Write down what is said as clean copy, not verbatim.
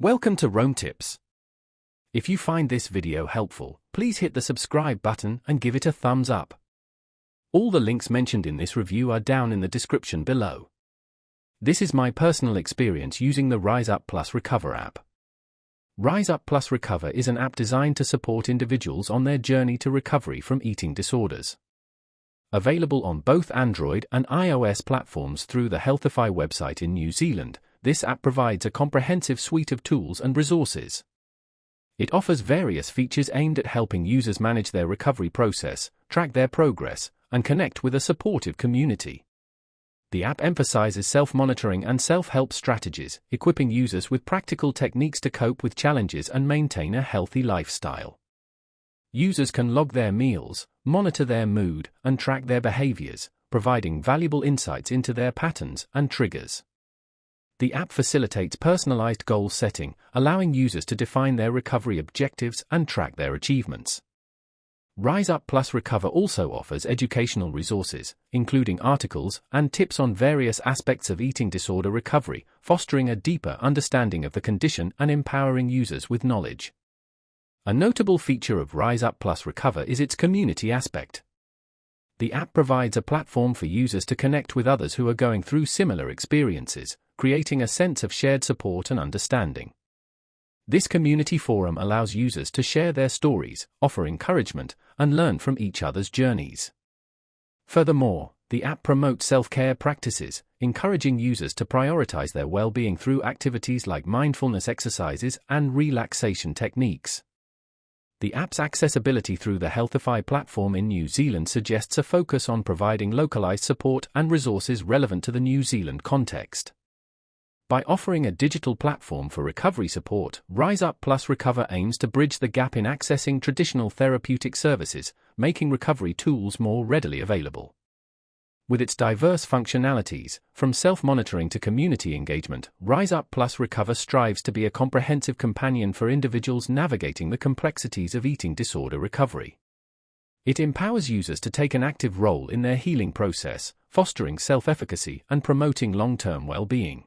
Welcome to Rome Tips. If you find this video helpful, please hit the subscribe button and give it a thumbs up. All the links mentioned in this review are down in the description below. This is my personal experience using the Rise Up Plus Recover app. Rise Up Plus Recover is an app designed to support individuals on their journey to recovery from eating disorders. Available on both Android and iOS platforms through the Healthify website in New Zealand, this app provides a comprehensive suite of tools and resources. It offers various features aimed at helping users manage their recovery process, track their progress, and connect with a supportive community. The app emphasizes self-monitoring and self-help strategies, equipping users with practical techniques to cope with challenges and maintain a healthy lifestyle. Users can log their meals, monitor their mood, and track their behaviors, providing valuable insights into their patterns and triggers. The app facilitates personalized goal setting, allowing users to define their recovery objectives and track their achievements. Rise Up Plus Recover also offers educational resources, including articles and tips on various aspects of eating disorder recovery, fostering a deeper understanding of the condition and empowering users with knowledge. A notable feature of Rise Up Plus Recover is its community aspect. The app provides a platform for users to connect with others who are going through similar experiences, creating a sense of shared support and understanding. This community forum allows users to share their stories, offer encouragement, and learn from each other's journeys. Furthermore, the app promotes self-care practices, encouraging users to prioritize their well-being through activities like mindfulness exercises and relaxation techniques. The app's accessibility through the Healthify platform in New Zealand suggests a focus on providing localized support and resources relevant to the New Zealand context. By offering a digital platform for recovery support, Rise Up Plus Recover aims to bridge the gap in accessing traditional therapeutic services, making recovery tools more readily available. With its diverse functionalities, from self-monitoring to community engagement, Rise Up Plus Recover strives to be a comprehensive companion for individuals navigating the complexities of eating disorder recovery. It empowers users to take an active role in their healing process, fostering self-efficacy and promoting long-term well-being.